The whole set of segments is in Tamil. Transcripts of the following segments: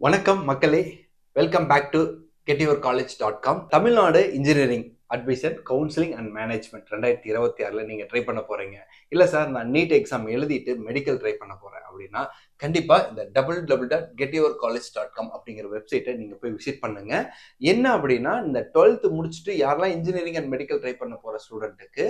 வணக்கம் மக்களே, welcome back to getyourcollege.com. Tamil Nadu engineering admission counselling and management 2026 நீங்கள் ட்ரை பண்ண போகிறீங்க. இல்லை சார், நான் நீட் எக்ஸாம் எழுதிட்டு மெடிக்கல் ட்ரை பண்ண போகிறேன் அப்படின்னா கண்டிப்பாக இந்த www.getyourcollege.com அப்படிங்கிற வெப்சைட்டை நீங்கள் போய் விசிட் பண்ணுங்க. என்ன அப்படின்னா, இந்த 12th முடிச்சுட்டு யாரெல்லாம் இன்ஜினியரிங் அண்ட் மெடிக்கல் ட்ரை பண்ண போகிற ஸ்டூடெண்ட்டுக்கு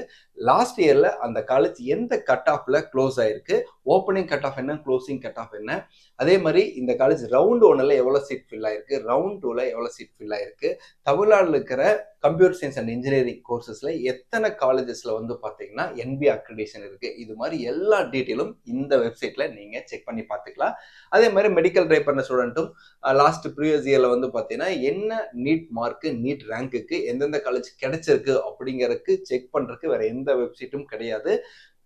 லாஸ்ட் இயரில் அந்த காலேஜ் எந்த கட் ஆஃபில் க்ளோஸ் ஆயிருக்கு, ஓப்பனிங் கட் ஆஃப் என்ன, க்ளோசிங் கட் ஆஃப் என்ன, அதே மாதிரி இந்த காலேஜ் ரவுண்ட் 1ல் எவ்வளோ சீட் ஃபில் ஆயிருக்கு, ரவுண்ட் 2ல் எவ்வளோ சீட் ஃபில் ஆயிருக்கு, தமிழ்நாட்டில் இருக்கிற கம்ப்யூட்டர் சயின்ஸ் அண்ட் இன்ஜினியரிங் கோர்சஸில் எத்தனை காலேஜஸில் வந்து பார்த்தீங்கன்னா NBA அக்ரிடேஷன் இருக்குது. இது மாதிரி எல்லா டீட்டெயிலும் இந்த வெப்சைட்டில் நீங்கள் செக் பண்ணி பார்த்துக்கலாம். அதே மாதிரி மெடிக்கல் ட்ரை பண்ண ஸ்டூடெண்ட்டும் லாஸ்ட் ப்ரீவியஸ் இயரில் வந்து பார்த்தீங்கன்னா என்ன நீட் மார்க்கு, நீட் ரேங்க்குக்கு எந்தெந்த காலேஜ் கிடைச்சிருக்கு அப்படிங்கிறதுக்கு செக் பண்ணுறதுக்கு வேறு எந்த வெப்சைட்டும் கிடையாது.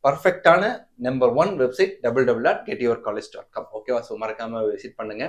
பர்ஃபெக்டான நம்பர் 1 வெப்சைட் www.getyourcollege.com. ஓகேவா? ஸோ மறக்காம விசிட் பண்ணுங்க.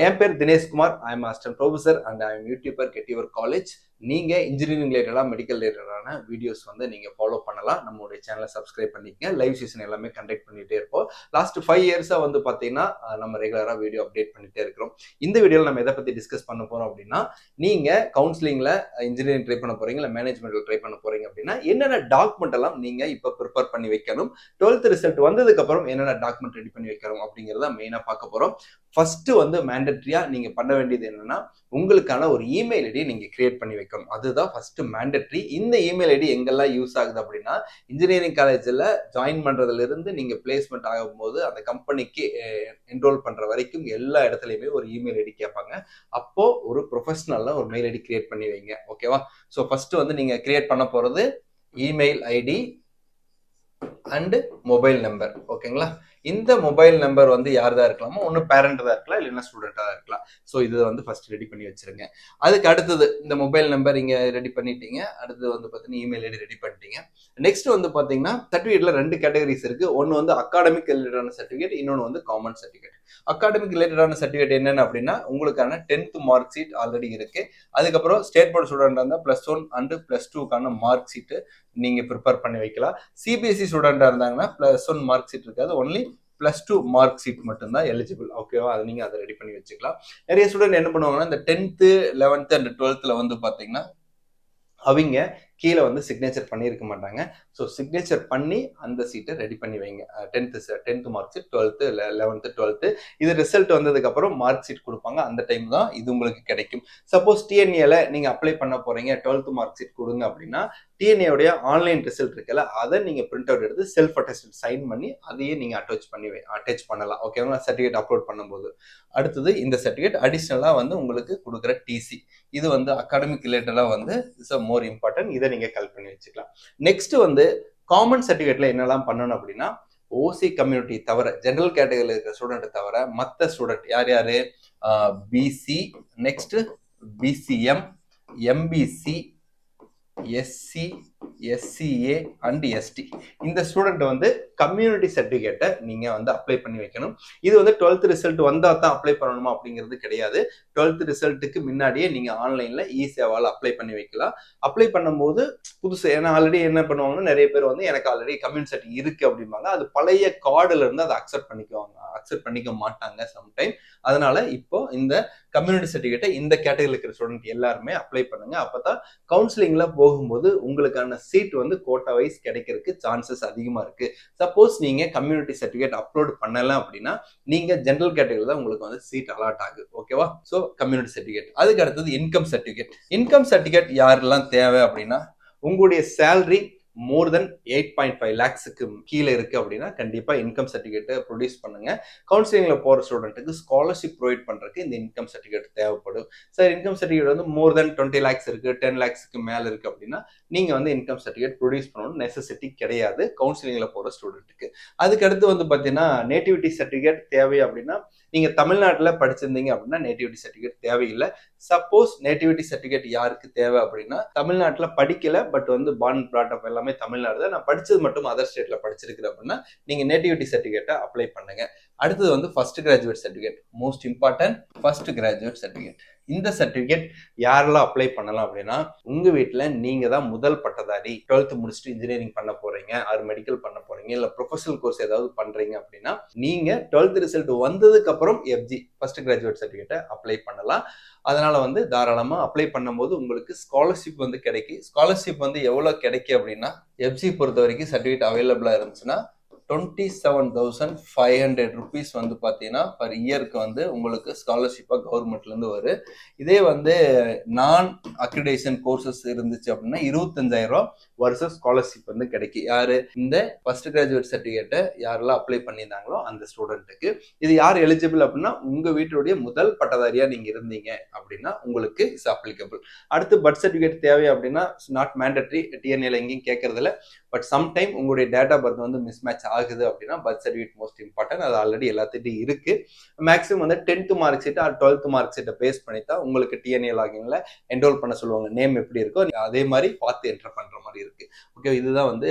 என் பேர் Dineshkumar. I am assistant professor and I am YouTuber Get Your College. நீங்கள் இன்ஜினியரிங் ரிலேட்டடாக மெடிக்கல் ரிலேட்டடான வீடியோஸ் வந்து நீங்கள் ஃபாலோ பண்ணலாம். நம்மளுடைய சேனலை சப்ஸ்கிரைப் பண்ணிக்கங்க. லைவ் செஷன் எல்லாமே கண்டக்ட் பண்ணிகிட்டே இருப்போம். லாஸ்ட் 5 இயர்ஸாக வந்து பார்த்தீங்கன்னா நம்ம ரெகுலராக வீடியோ அப்டேட் பண்ணிகிட்டே இருக்கிறோம். இந்த வீடியோவில் நம்ம எதை பற்றி டிஸ்கஸ் பண்ண போகிறோம் அப்படின்னா, நீங்கள் கவுன்சிலிங்கில் இன்ஜினியரிங் ட்ரை பண்ண போகிறீங்க, இல்லை மேனேஜ்மெண்ட்டில் ட்ரை பண்ண போகிறீங்க அப்படின்னா என்னென்ன டாக்குமெண்ட் எல்லாம் நீங்கள் இப்போ ப்ரிப்பேர் பண்ணி வைக்கணும், 12th ரிசல்ட் வந்ததுக்கப்புறம் என்னென்ன டாக்குமெண்ட் ரெடி பண்ணி வைக்கணும் அப்படிங்கிறத மெயினாக பார்க்க போகிறோம். ஃபர்ஸ்ட் வந்து மேண்டட்ரியா நீங்க பண்ண வேண்டியது என்னன்னா, உங்களுக்கான ஒரு இமெயில் ஐடி நீங்க கிரியேட் பண்ணி வைக்கணும். அதுதான் ஃபர்ஸ்ட் மேண்டட்ரி. இந்த இமெயில் ஐடி எங்கெல்லாம் யூஸ் ஆகுது அப்படின்னா, இன்ஜினியரிங் காலேஜில் ஜாயின் பண்றதுல இருந்து நீங்க பிளேஸ்மெண்ட் ஆகும்போது அந்த கம்பெனிக்கு என்ரோல் பண்ற வரைக்கும் எல்லா இடத்துலையுமே ஒரு இமெயில் ஐடி கேட்பாங்க. அப்போ ஒரு ப்ரொஃபஷனல்ல ஒரு மெயில் ஐடி கிரியேட் பண்ணி வைங்க. ஓகேவா? ஸோ ஃபர்ஸ்ட் வந்து நீங்க கிரியேட் பண்ண போறது email ID and mobile number. ஓகேங்களா? இந்த மொபைல் நம்பர் வந்து யார் தான் இருக்கலாமோ, ஒன்று பேரண்ட் தான் இருக்கலாம், இல்லைன்னா ஸ்டூடெண்டாக தான் இருக்கலாம். ஸோ இது வந்து ஃபர்ஸ்ட் ரெடி பண்ணி வச்சிருங்க. அதுக்கு அடுத்தது இந்த மொபைல் நம்பர் இங்கே ரெடி பண்ணிட்டீங்க. அடுத்தது வந்து பார்த்தீங்கன்னா இமெயில் ஐடி ரெடி பண்ணிட்டீங்க. நெக்ஸ்ட் வந்து பார்த்தீங்கன்னா சர்டிஃபிகேட்ல 2 கேட்டகரிஸ் இருக்கு. ஒன்று வந்து அகாடமிக் ரிலேட்டடான சர்டிஃபிகேட், இன்னொன்று வந்து காமன் சர்டிஃபிகேட். அகாடமிக் ரிலேட்டடான சர்டிஃபிகேட் என்னென்ன அப்படின்னா, உங்களுக்கான 10th மார்க் ஷீட் ஆல்ரெடி இருக்கு. அதுக்கப்புறம் ஸ்டேட் போர்டு ஸ்டூடெண்ட் இருந்தால் +1 அண்ட் +2க்கான மார்க் ஷீட்டு நீங்க ப்ரிப்பேர் பண்ணி வைக்கலாம். சிபிஎஸ்சி ஸ்டூடெண்டா இருந்தாங்கன்னா +1 மார்க் ஷீட் இருக்காது, ஒன்லி +2 மார்க் ஷீட் மட்டும்தான் எலிஜிபிள். ஓகேவா? அது நீங்க அதை ரெடி பண்ணி வச்சுக்கலாம். நிறைய ஸ்டூடெண்ட் என்ன பண்ணுவாங்கன்னா, இந்த 10th 11th அண்ட் 12th வந்து பாத்தீங்கன்னா அவங்க கீழே வந்து சிக்னேச்சர் பண்ணியிருக்க மாட்டாங்க. ஸோ சிக்னேச்சர் பண்ணி அந்த சீட்டை ரெடி பண்ணி வைங்க. 10th mark sheet, 12th 11th 12th இது ரிசல்ட் வந்ததுக்கு அப்புறம் மார்க் ஷீட் கொடுப்பாங்க. அந்த டைம் தான் இது உங்களுக்கு கிடைக்கும். சப்போஸ் டிஎன்ஏல நீங்க அப்ளை பண்ண போறீங்க, 12th மார்க் ஷீட் கொடுங்க அப்படின்னா, டிஎன்ஏடைய ஆன்லைன் ரிசல்ட் இருக்குல்ல, அதை நீங்க பிரிண்ட் அவுட் எடுத்து செல்ஃப் அட்டஸ்டட் சைன் பண்ணி அதையே நீங்க அட்டாச் பண்ணலாம். ஓகேங்களா? சர்டிஃபிகேட் அப்லோட் பண்ணும்போது. அடுத்தது இந்த சர்டிஃபிகேட் அடிஷ்னலா வந்து உங்களுக்கு கொடுக்குற டிசி, இது வந்து அகாடமிக் ரிலேட்டடா வந்து இஸ் மோர் இம்பார்ட்டன்ட். இதை நீங்க கலெக்ட் பண்ணி வச்சுக்கலாம். நெக்ஸ்ட் வந்து காமன் சர்டிஃபிகேட்ல என்னெல்லாம் பண்ணணும் அப்படின்னா, ஓசி கம்யூனிட்டி தவிர, ஜெனரல் கேட்டகரியில் இருக்கிற ஸ்டூடெண்ட் தவிர மற்ற ஸ்டூடெண்ட் யார் யாரு, BC, next BCM, MBC, SC, SCA and ST, இந்த ஸ்டூடெண்ட் வந்து கம்யூனிட்டி சர்டிஃபிகேட்டை நீங்க வந்து அப்ளை பண்ணி வைக்கணும். இது வந்து 12th ரிசல்ட் வந்தா தான் அப்ளை பண்ணணுமா அப்படிங்கிறது கிடையாது. 12th ரிசல்ட்டுக்கு முன்னாடியே நீங்க ஆன்லைன்ல இ-சேவால அப்ளை பண்ணி வைக்கலாம். அப்ளை பண்ணும்போது புதுசு, ஏன்னா ஆல்ரெடி என்ன பண்ணுவாங்கன்னா, நிறைய பேர் வந்து எனக்கு ஆல்ரெடி கம்யூனிட்டி சர்டிஃபிகேட் இருக்கு அப்படிம்பாங்க. அது பழைய கார்டுல இருந்து அதை அக்செப்ட் பண்ணிக்க மாட்டாங்க சம்டைம். அதனால இப்போ இந்த கம்யூனிட்டி சர்டிஃபிகேட்டை இந்த கேட்டகரியில் இருக்கிற ஸ்டூடெண்ட் எல்லாருமே அப்ளை பண்ணுங்க. அப்பதான் கவுன்சிலிங்ல போகும்போது உங்களுக்கான சீட் வந்து கோட்டா வைஸ் கிடைக்கிறதுக்கு சான்சஸ் அதிகமா இருக்கு. சப்போஸ் நீங்க கம்யூனிட்டி சர்டிஃபிகேட் அப்லோட் பண்ணல அப்படின்னா, நீங்க ஜெனரல் கேட்டகரியில தான் உங்களுக்கு வந்து சீட் அலாட் ஆகுது. ஓகேவா? So community certificate. அதுக்கு அடுத்தது இன்கம் சர்டிஃபிகேட். இன்கம் சர்டிஃபிகேட் யாரெல்லாம் தேவை அப்படின்னா, உங்களுடைய சேலரி மோர் தென் 8.5 lakhsக்கு கீழே இருக்கு அப்படின்னா கண்டிப்பா இன்கம் சர்டிஃபிகேட்டை ப்ரொடியூஸ் பண்ணுங்க. கவுன்சிலிங்ல போற ஸ்டூடெண்ட்டுக்கு ஸ்காலர்ஷிப் ப்ரொவைட் பண்றதுக்கு இந்த இன்கம் சர்டிஃபிகேட் தேவைப்படும். சார், இன்கம் சர்டிஃபிகேட் வந்து மோர் தென் 20 lakhs இருக்கு, 10 lakhsக்கு மேல இருக்கு அப்படின்னா நீங்க வந்து இன்கம் சர்டிஃபிகேட் ப்ரொடியூஸ் பண்ணணும் நெசசிட்டி கிடையாது கவுன்சிலிங்ல போற ஸ்டூடெண்ட்டுக்கு. அதுக்கு அடுத்து வந்து பாத்தீங்கன்னா நேட்டிவிட்டி சர்டிஃபிகேட் தேவை அப்படின்னா, நீங்க தமிழ்நாட்டுல படிச்சிருந்தீங்க அப்படின்னா நேட்டிவிட்டி சர்டிஃபிகேட் தேவையில்லை. சப்போஸ் நேட்டிவிட்டி சர்டிஃபிகேட் யாருக்கு தேவை அப்படின்னா, தமிழ்நாட்டுல படிக்கல பட் வந்து பார்ன் பிராட் அப் எல்லாமே தமிழ்நாடு தான், நான் படிச்சது மட்டும் அதர் ஸ்டேட்ல படிச்சிருக்கிறேன் அப்படின்னா நீங்க நேட்டிவிட்டி சர்டிஃபிகேட்டை அப்ளை பண்ணுங்க. அடுத்தது வந்து first graduate certificate, most important first graduate certificate. இந்த சர்டிஃபிகேட் யாரெல்லாம் அப்ளை பண்ணலாம் அப்படின்னா, உங்க வீட்டில் நீங்க தான் முதல் பட்டதாரி, 12th முடிச்சுட்டு இன்ஜினியரிங் பண்ண போறீங்க, ஆர் மெடிக்கல் பண்ண போறீங்க, இல்லை ப்ரொஃபஷனல் கோர்ஸ் ஏதாவது பண்றீங்க அப்படின்னா நீங்க 12th ரிசல்ட் வந்ததுக்கு அப்புறம் எஃப்ஜி ஃபர்ஸ்ட் கிராஜுவேட் சர்டிஃபிகேட்டை அப்ளை பண்ணலாம். அதனால வந்து தாராளமாக அப்ளை பண்ணும்போது உங்களுக்கு ஸ்காலர்ஷிப் வந்து கிடைக்கும். ஸ்காலர்ஷிப் வந்து எவ்வளோ கிடைக்கும் அப்படின்னா, எஃப்ஜி பொறுத்த வரைக்கும் சர்டிஃபிகேட் அவைலபிளாக இருந்துச்சுன்னா 27,500 rupees வந்து பார்த்தீங்கன்னா பர் இயருக்கு வந்து உங்களுக்கு ஸ்காலர்ஷிப்பாக கவர்மெண்ட்லேருந்து வரும். இதே வந்து நான் அக்ரிடேஷன் கோர்சஸ் இருந்துச்சு அப்படின்னா 25,000 வருஷம் ஸ்காலர்ஷிப் வந்து கிடைக்கும். யாரு இந்த ஃபர்ஸ்ட் கிராஜுவேட் சர்டிஃபிகேட்டை யாரெல்லாம் அப்ளை பண்ணியிருந்தாங்களோ அந்த ஸ்டூடெண்ட்டுக்கு. இது யார் எலிஜிபிள் அப்படின்னா, உங்க வீட்டுடைய முதல் பட்டதாரியா நீங்க இருந்தீங்க அப்படின்னா உங்களுக்கு இஸ் அப்ளிகபிள். அடுத்து பர்த் சர்டிஃபிகேட் தேவை அப்படின்னா நாட் மேண்டட்ரி, டிஎன்ஏல எங்கேயும் கேட்கறதில்ல. பட் சம்டைம் உங்களுடைய டேட் ஆஃப் பர்த் வந்து மிஸ்மேட்ச் ஆகுது அப்படின்னா பர்த் சர்டிஃபிகேட் மோஸ்ட் இம்பார்ட்டன்ட். அது ஆல்ரெடி எல்லாத்திட்டையும் இருக்கு. மேக்ஸிமம் வந்து 10th mark sheet or 12th mark ஷீட்டை பேஸ் பண்ணி தான் உங்களுக்கு டிஎன்ஏ லாகின்ல என்ரோல் பண்ண சொல்லுவாங்க. நேம் எப்படி இருக்கோ அதே மாதிரி பார்த்து என்டர் பண்ற மாதிரி இருக்கு. ஓகே, இதுதான் வந்து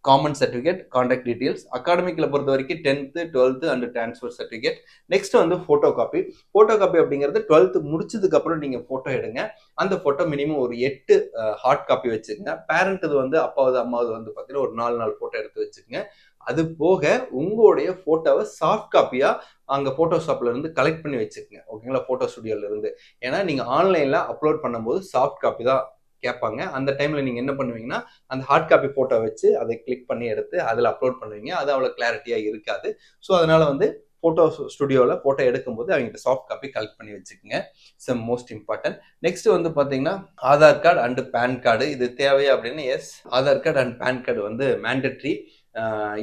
காமன் சர்டிஃபிகேட், கான்டாக்ட் டீடைல்ஸ். அகாடமிக்ல பொறுத்த வரைக்கும் 10th 12th and transfer certificate. Next வந்து போட்டோ காப்பி. போட்டோ காப்பி அப்படிங்கிறது 12th முடிச்சதுக்கு அப்புறம் நீங்க போட்டோ எடுங்க. அந்த போட்டோ மினிமம் ஒரு 8 ஹார்ட் காப்பி வச்சுக்கோங்க. பேரண்ட் வந்து அப்பாவது அம்மாவது வந்து பார்த்தீங்கன்னா ஒரு 4 போட்டோ எடுத்து வச்சுக்கோங்க. அது போக உங்களுடைய போட்டோவை சாஃப்ட் காப்பியா அங்க போட்டோஷாப்ல இருந்து கலெக்ட் பண்ணி வச்சுக்கோங்க. ஓகேங்களா, போட்டோ ஸ்டுடியோல இருந்து. ஏன்னா நீங்க ஆன்லைன்ல அப்லோட் பண்ணும்போது சாஃப்ட் காப்பி தான் கேட்பாங்க. அந்த டைம்ல நீங்க என்ன பண்ணுவீங்கன்னா, அந்த ஹார்ட் காப்பி போட்டோ வச்சு அதை கிளிக் பண்ணி எடுத்து அதில் அப்லோட் பண்ணுவீங்க. அது அவ்வளோ கிளாரிட்டியா இருக்காது. ஸோ அதனால வந்து போட்டோ ஸ்டுடியோவில் போட்டோ எடுக்கும்போது அவங்ககிட்ட சாஃப்ட் காப்பி கலெக்ட் பண்ணி வச்சுக்கோங்க. It's most important. நெக்ஸ்ட் வந்து பார்த்தீங்கன்னா Aadhaar card and PAN card. இது தேவையா அப்படின்னு, yes, Aadhaar card and PAN card வந்து மேண்டட்ரி.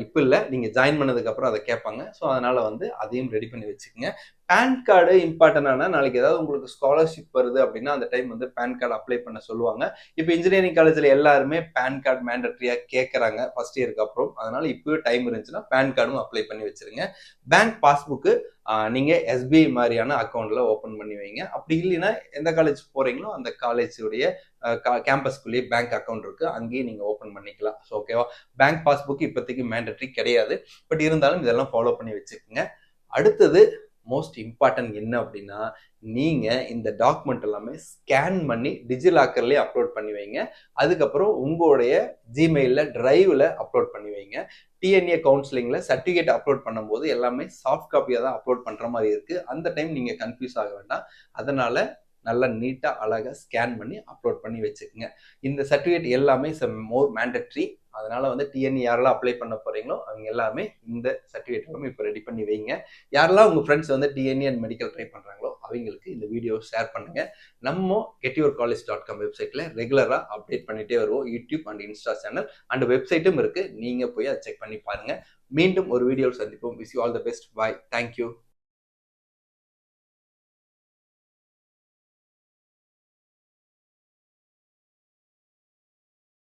இப்போ இல்லை, நீங்கள் ஜாயின் பண்ணதுக்கு அப்புறம் அதை கேட்பாங்க. ஸோ அதனால வந்து அதையும் ரெடி பண்ணி வச்சுக்கோங்க. பேன் கார்டு இம்பார்ட்டன்டான, நாளைக்கு ஏதாவது உங்களுக்கு ஸ்காலர்ஷிப் வருது அப்படின்னா அந்த டைம் வந்து பேன் கார்டு அப்ளை பண்ண சொல்லுவாங்க. இப்போ இன்ஜினியரிங் காலேஜில் எல்லாருமே பேன் கார்டு மேண்டட்ரியா கேட்குறாங்க ஃபர்ஸ்ட் இயருக்கு அப்புறம். அதனால இப்போ டைம் இருந்துச்சுன்னா பேன் கார்டும் அப்ளை பண்ணி வச்சிருங்க. பேங்க் பாஸ்புக்கு நீங்க எஸ்பிஐ மாதிரியான அக்கௌண்ட்ல ஓபன் பண்ணி வைங்க. அப்படி இல்லைன்னா எந்த காலேஜ் போறீங்களோ அந்த காலேஜுடைய கேம்பஸ்குள்ளேயே பேங்க் அக்கௌண்ட் இருக்கு, அங்கேயும் நீங்க ஓபன் பண்ணிக்கலாம். ஸோ ஓகேவா, பேங்க் பாஸ்புக் இப்போதைக்கு மேண்டட்ரி கிடையாது. பட் இருந்தாலும் இதெல்லாம் ஃபாலோ பண்ணி வச்சுக்கோங்க. அடுத்தது மோஸ்ட் இம்பார்ட்டன்ட் என்ன அப்படின்னா, நீங்க இந்த டாக்குமெண்ட் எல்லாமே ஸ்கேன் பண்ணி டிஜிலாக்கர்லயே அப்லோட் பண்ணி வைங்க. அதுக்கப்புறம் உங்களுடைய ஜிமெயில டிரைவ்ல அப்லோட் பண்ணி வைங்க. டிஎன்ஏ கவுன்சிலிங்ல சர்டிஃபிகேட் அப்லோட் பண்ணும்போது எல்லாமே சாஃப்ட் காப்பியா தான் அப்லோட் பண்ற மாதிரி இருக்கு. அந்த டைம் நீங்க கன்ஃபியூஸ் ஆக வேண்டாம். அதனால நல்லா நீட்டா அழகா ஸ்கேன் பண்ணி அப்லோட் பண்ணி வச்சுக்கோங்க. இந்த சர்டிஃபிகேட் எல்லாமே மோர் மேண்டட்ரி. அதனால வந்து டிஎன்ஏ யாரெல்லாம் அப்ளை பண்ண போறீங்களோ அவங்க எல்லாமே இந்த சர்டிஃபிகேட் எல்லாமே இப்போ ரெடி பண்ணி வைங்க. யாரெல்லாம் உங்க ஃப்ரெண்ட்ஸ் வந்து டிஎன்ஏ அண்ட் மெடிக்கல் ட்ரை பண்றாங்களோ அவங்களுக்கு இந்த வீடியோ ஷேர் பண்ணுங்க. நம்ம getyourcollege.com வெப்சைட்ல ரெகுலரா அப்டேட் பண்ணிட்டே வருவோம். YouTube and Insta channel and வெப்சைட்டும் இருக்கு. நீங்க போய் அதை செக் பண்ணி பாருங்க. மீண்டும் ஒரு வீடியோவில் சந்திப்போம். Wish you all the best. Bye. Thank you.